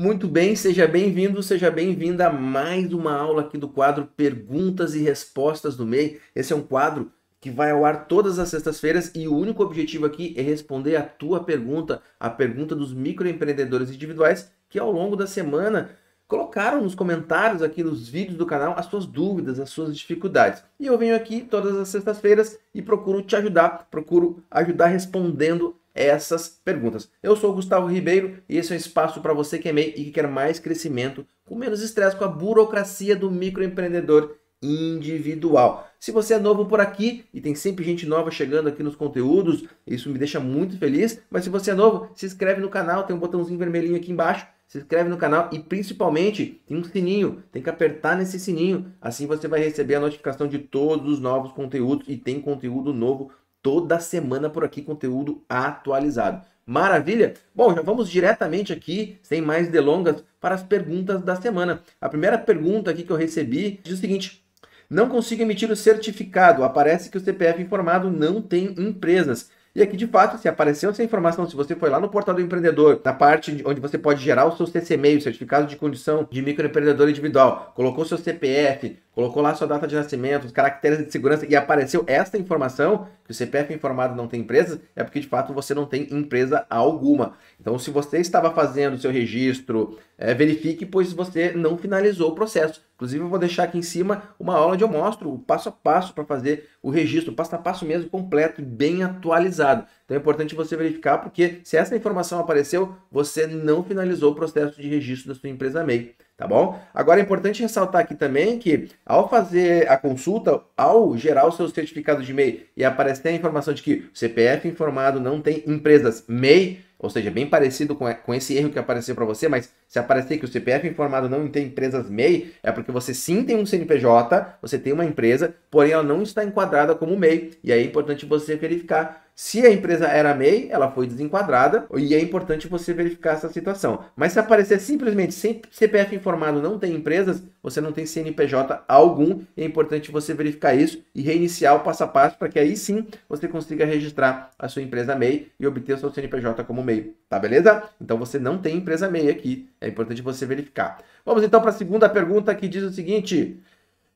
Muito bem, seja bem-vindo, seja bem-vinda a mais uma aula aqui do quadro Perguntas e Respostas do MEI. Esse é um quadro que vai ao ar todas as sextas-feiras e o único objetivo aqui é responder a tua pergunta, a pergunta dos microempreendedores individuais que ao longo da semana colocaram nos comentários aqui nos vídeos do canal as suas dúvidas, as suas dificuldades. E eu venho aqui todas as sextas-feiras e procuro te ajudar, procuro ajudar respondendo essas perguntas. Eu sou o Gustavo Ribeiro e esse é um espaço para você que é MEI e que quer mais crescimento, com menos estresse com a burocracia do microempreendedor individual. Se você é novo por aqui e tem sempre gente nova chegando aqui nos conteúdos, isso me deixa muito feliz, mas se você é novo, se inscreve no canal, tem um botãozinho vermelhinho aqui embaixo, se inscreve no canal e principalmente tem um sininho, tem que apertar nesse sininho, assim você vai receber a notificação de todos os novos conteúdos e tem conteúdo novo toda semana por aqui, conteúdo atualizado. Maravilha? Bom, já vamos diretamente aqui, sem mais delongas, para as perguntas da semana. A primeira pergunta aqui que eu recebi diz o seguinte: não consigo emitir o certificado, aparece que o CPF informado não tem empresas. E aqui, de fato, se apareceu essa informação, se você foi lá no portal do empreendedor, na parte onde você pode gerar o seu CCMEI, o certificado de condição de microempreendedor individual, colocou seu CPF, colocou lá sua data de nascimento, os caracteres de segurança e apareceu essa informação, que o CPF informado não tem empresas, é porque, de fato, você não tem empresa alguma. Então, se você estava fazendo o seu registro, verifique, pois você não finalizou o processo. Inclusive, eu vou deixar aqui em cima uma aula onde eu mostro o passo a passo para fazer o registro, passo a passo mesmo, completo e bem atualizado. Então é importante você verificar, porque se essa informação apareceu, você não finalizou o processo de registro da sua empresa MEI, tá bom? Agora é importante ressaltar aqui também que ao fazer a consulta, ao gerar o seu certificado de MEI e aparecer a informação de que o CPF informado não tem empresas MEI, ou seja, bem parecido com esse erro que apareceu para você, mas se aparecer que o CPF informado não tem empresas MEI, é porque você sim tem um CNPJ, você tem uma empresa, porém ela não está enquadrada como MEI, e aí é importante você verificar se a empresa era MEI, ela foi desenquadrada, e é importante você verificar essa situação. Mas se aparecer simplesmente sem CPF informado não tem empresas, você não tem CNPJ algum, é importante você verificar isso e reiniciar o passo a passo para que aí sim você consiga registrar a sua empresa MEI e obter o seu CNPJ como MEI, tá beleza? Então você não tem empresa MEI aqui, é importante você verificar. Vamos então para a segunda pergunta que diz o seguinte: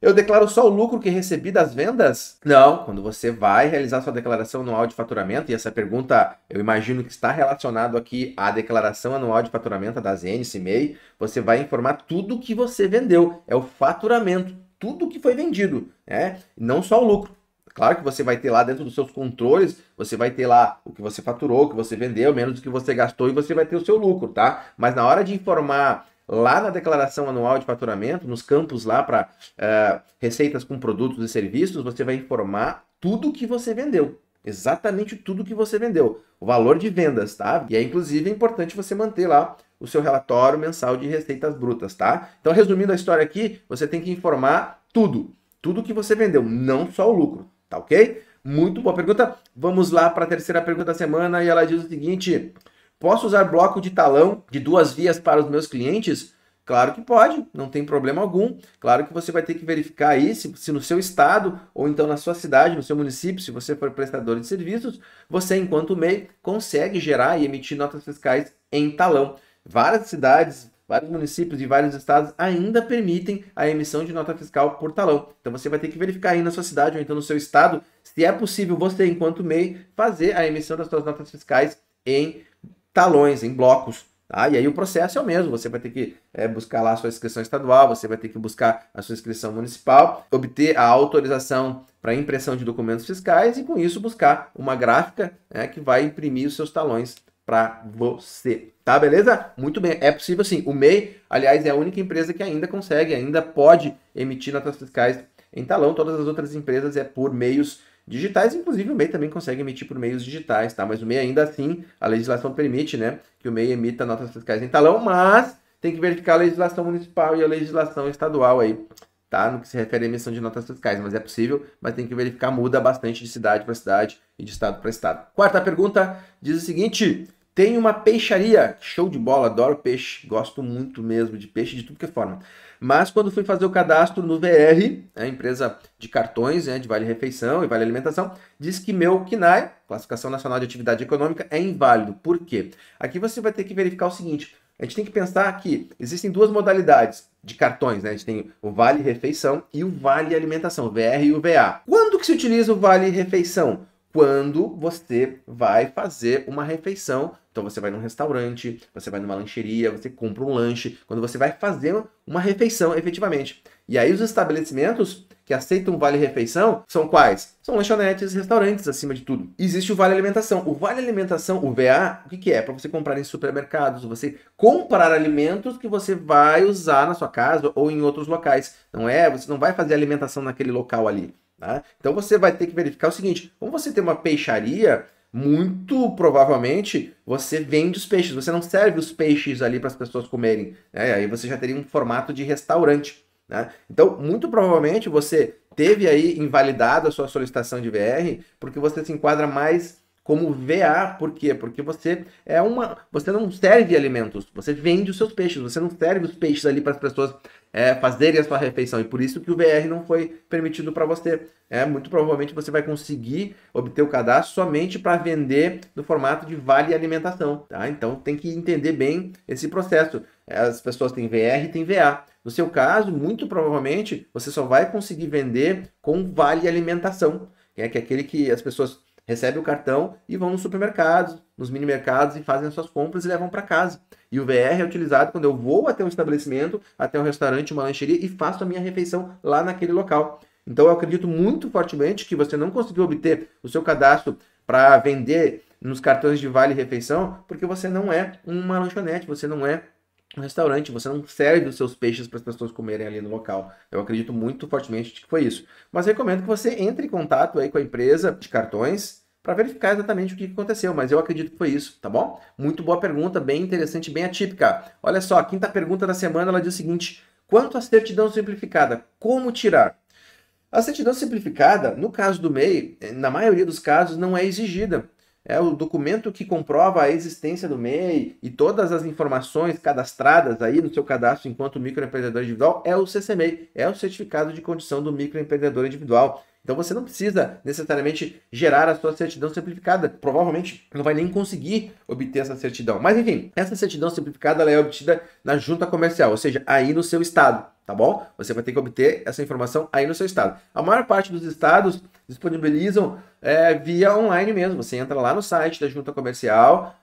eu declaro só o lucro que recebi das vendas? Não, quando você vai realizar sua declaração anual de faturamento, e essa pergunta eu imagino que está relacionado aqui à declaração anual de faturamento da ZNC MEI, você vai informar tudo que você vendeu, é o faturamento, tudo que foi vendido, né? Não só o lucro. Claro que você vai ter lá dentro dos seus controles, você vai ter lá o que você faturou, o que você vendeu, menos o que você gastou e você vai ter o seu lucro, tá? Mas na hora de informar lá na declaração anual de faturamento, nos campos lá para receitas com produtos e serviços, você vai informar tudo que você vendeu. Exatamente tudo que você vendeu. O valor de vendas, tá? E é inclusive importante você manter lá o seu relatório mensal de receitas brutas, tá? Então, resumindo a história aqui, você tem que informar tudo. Tudo que você vendeu, não só o lucro, tá ok? Muito boa pergunta. Vamos lá para a terceira pergunta da semana e ela diz o seguinte: posso usar bloco de talão de 2 vias para os meus clientes? Claro que pode, não tem problema algum. Claro que você vai ter que verificar aí se no seu estado ou então na sua cidade, no seu município, se você for prestador de serviços, você, enquanto MEI, consegue gerar e emitir notas fiscais em talão. Várias cidades, vários municípios e vários estados ainda permitem a emissão de nota fiscal por talão. Então você vai ter que verificar aí na sua cidade ou então no seu estado se é possível você, enquanto MEI, fazer a emissão das suas notas fiscais em talões, em blocos, tá? E aí o processo é o mesmo, você vai ter que buscar lá a sua inscrição estadual, você vai ter que buscar a sua inscrição municipal, obter a autorização para impressão de documentos fiscais e com isso buscar uma gráfica, né, que vai imprimir os seus talões para você, tá? Beleza? Muito bem, é possível sim. O MEI, aliás, é a única empresa que ainda consegue, ainda pode emitir notas fiscais em talão, todas as outras empresas é por meios digitais, inclusive o MEI também consegue emitir por meios digitais, tá? Mas o MEI ainda assim, a legislação permite, né, que o MEI emita notas fiscais em talão, mas tem que verificar a legislação municipal e a legislação estadual aí, tá? No que se refere à emissão de notas fiscais, mas é possível, mas tem que verificar, muda bastante de cidade para cidade e de estado para estado. Quarta pergunta diz o seguinte: tem uma peixaria, show de bola, adoro peixe, gosto muito mesmo de peixe de tudo que é forma. Mas quando fui fazer o cadastro no VR, a empresa de cartões, de Vale Refeição e Vale Alimentação, diz que meu CNAE, Classificação Nacional de Atividade Econômica, é inválido. Por quê? Aqui você vai ter que verificar o seguinte: A gente tem que pensar que existem duas modalidades de cartões, né? A gente tem o Vale Refeição e o Vale Alimentação, o VR e o VA. Quando que se utiliza o Vale Refeição? Quando você vai fazer uma refeição. Então você vai num restaurante, você vai numa lancheria, você compra um lanche, quando você vai fazer uma refeição efetivamente. E aí os estabelecimentos que aceitam o Vale Refeição são quais? São lanchonetes, restaurantes, acima de tudo. Existe o Vale Alimentação. O Vale Alimentação, o VA, o que é? Para você comprar em supermercados, você comprar alimentos que você vai usar na sua casa ou em outros locais. Não é? Você não vai fazer alimentação naquele local ali. Tá? Então você vai ter que verificar o seguinte, como você tem uma peixaria, muito provavelmente você vende os peixes, você não serve os peixes ali para as pessoas comerem, né? Aí você já teria um formato de restaurante, né? Então, muito provavelmente você teve aí invalidado a sua solicitação de VR porque você se enquadra mais como VA. Por quê? Porque você você não serve alimentos, você vende os seus peixes, você não serve os peixes ali para as pessoas fazerem a sua refeição, e por isso que o VR não foi permitido para você. Muito provavelmente você vai conseguir obter o cadastro somente para vender no formato de vale alimentação, tá? Então tem que entender bem esse processo. As pessoas têm VR e têm VA. No seu caso, muito provavelmente você só vai conseguir vender com vale alimentação, que é aquele que as pessoas recebem o cartão e vão nos supermercados, nos mini mercados e fazem as suas compras e levam para casa. E o VR é utilizado quando eu vou até um estabelecimento, até um restaurante, uma lancheria e faço a minha refeição lá naquele local. Então eu acredito muito fortemente que você não conseguiu obter o seu cadastro para vender nos cartões de Vale Refeição porque você não é uma lanchonete, você não é um restaurante, você não serve os seus peixes para as pessoas comerem ali no local. Eu acredito muito fortemente que foi isso. Mas recomendo que você entre em contato aí com a empresa de cartões para verificar exatamente o que aconteceu, mas eu acredito que foi isso, tá bom? Muito boa pergunta, bem interessante, bem atípica. Olha só, a quinta pergunta da semana, ela diz o seguinte: quanto à certidão simplificada, como tirar? A certidão simplificada, no caso do MEI, na maioria dos casos, não é exigida. É o documento que comprova a existência do MEI e todas as informações cadastradas aí no seu cadastro enquanto microempreendedor individual é o CCMEI, é o Certificado de Condição do Microempreendedor Individual. Então você não precisa necessariamente gerar a sua certidão simplificada. Provavelmente não vai nem conseguir obter essa certidão. Mas enfim, essa certidão simplificada ela é obtida na junta comercial, ou seja, aí no seu estado, tá bom? Você vai ter que obter essa informação aí no seu estado. A maior parte dos estados disponibilizam via online mesmo. Você entra lá no site da junta comercial,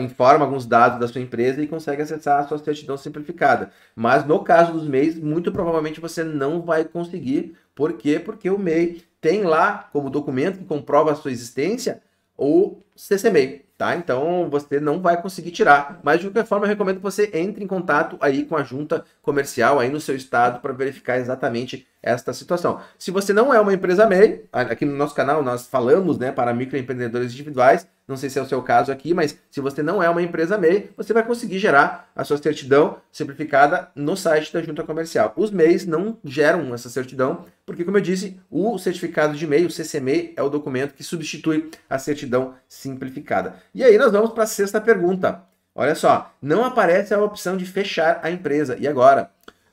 informa alguns dados da sua empresa e consegue acessar a sua certidão simplificada. Mas no caso dos MEIs, muito provavelmente você não vai conseguir. Por quê? Porque o MEI tem lá como documento que comprova a sua existência o CCMEI, tá? Então você não vai conseguir tirar. Mas de qualquer forma eu recomendo que você entre em contato aí com a junta comercial aí no seu estado para verificar exatamente esta situação. Se você não é uma empresa MEI, aqui no nosso canal nós falamos, né, para microempreendedores individuais, não sei se é o seu caso aqui, mas se você não é uma empresa MEI, você vai conseguir gerar a sua certidão simplificada no site da junta comercial. Os MEIs não geram essa certidão, porque, como eu disse, o certificado de MEI, o CCMEI, é o documento que substitui a certidão simplificada. E aí nós vamos para a sexta pergunta. Olha só, não aparece a opção de fechar a empresa. E agora?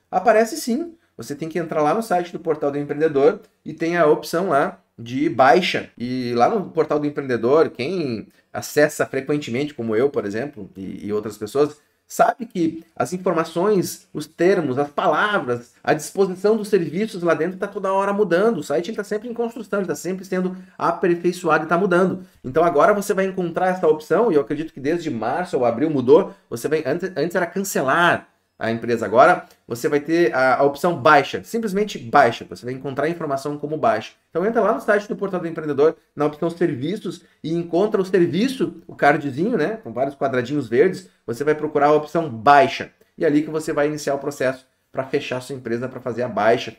Aparece sim. Você tem que entrar lá no site do Portal do Empreendedor e tem a opção lá de baixa. E lá no Portal do Empreendedor, quem acessa frequentemente, como eu, por exemplo, e outras pessoas, sabe que as informações, os termos, as palavras, a disposição dos serviços lá dentro está toda hora mudando. O site está sempre em construção, está sempre sendo aperfeiçoado e está mudando. Então agora você vai encontrar essa opção, e eu acredito que desde março ou abril mudou. Você vai, antes era cancelar a empresa, agora você vai ter a opção baixa, simplesmente baixa, você vai encontrar a informação como baixa. Então entra lá no site do Portal do Empreendedor, na opção serviços, e encontra o serviço, o cardzinho, né, com vários quadradinhos verdes, você vai procurar a opção baixa, e é ali que você vai iniciar o processo para fechar a sua empresa, para fazer a baixa,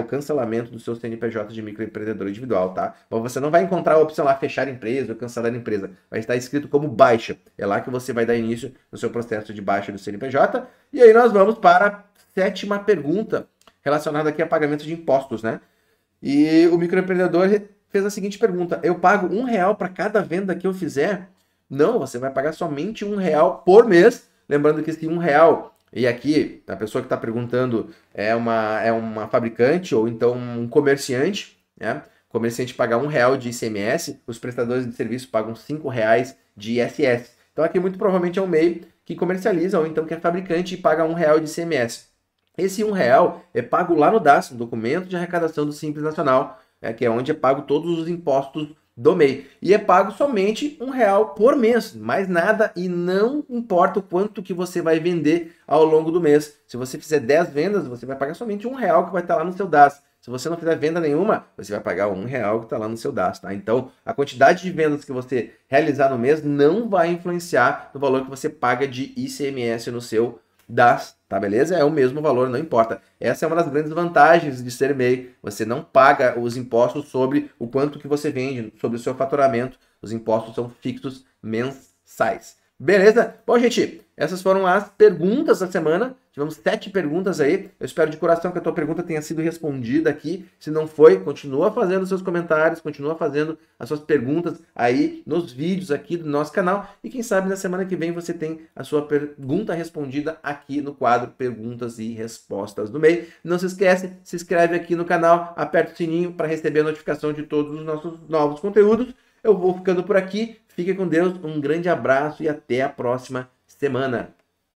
o cancelamento do seu CNPJ de microempreendedor individual, tá? Mas você não vai encontrar a opção lá fechar empresa ou cancelar empresa. Vai estar escrito como baixa. É lá que você vai dar início no seu processo de baixa do CNPJ. E aí nós vamos para a sétima pergunta relacionada aqui a pagamento de impostos, né? E o microempreendedor fez a seguinte pergunta: eu pago R$1 para cada venda que eu fizer? Não, você vai pagar somente R$1 por mês. Lembrando que esse R$1... E aqui, a pessoa que está perguntando é uma fabricante ou então um comerciante, né? O comerciante paga R$1 de ICMS, os prestadores de serviço pagam R$5 de ISS. Então aqui muito provavelmente é um MEI que comercializa ou então que é fabricante e paga R$ 1 de ICMS. Esse R$ 1 é pago lá no DAS, no documento de arrecadação do Simples Nacional, que é onde é pago todos os impostos do MEI. E é pago somente R$ 1 por mês, mais nada, e não importa o quanto que você vai vender ao longo do mês. Se você fizer 10 vendas, você vai pagar somente R$ 1 que vai estar lá no seu DAS. Se você não fizer venda nenhuma, você vai pagar R$ 1 que está lá no seu DAS, tá? Então, a quantidade de vendas que você realizar no mês não vai influenciar no valor que você paga de ICMS no seu DAS, tá beleza? É o mesmo valor, não importa. Essa é uma das grandes vantagens de ser MEI. Você não paga os impostos sobre o quanto que você vende, sobre o seu faturamento. Os impostos são fixos mensais. Beleza? Bom, gente, essas foram as perguntas da semana. Tivemos 7 perguntas aí. Eu espero de coração que a tua pergunta tenha sido respondida aqui. Se não foi, continua fazendo seus comentários, continua fazendo as suas perguntas aí nos vídeos aqui do nosso canal. E quem sabe na semana que vem você tem a sua pergunta respondida aqui no quadro Perguntas e Respostas do MEI. Não se esquece, se inscreve aqui no canal, aperta o sininho para receber a notificação de todos os nossos novos conteúdos. Eu vou ficando por aqui. Fique com Deus, um grande abraço e até a próxima semana.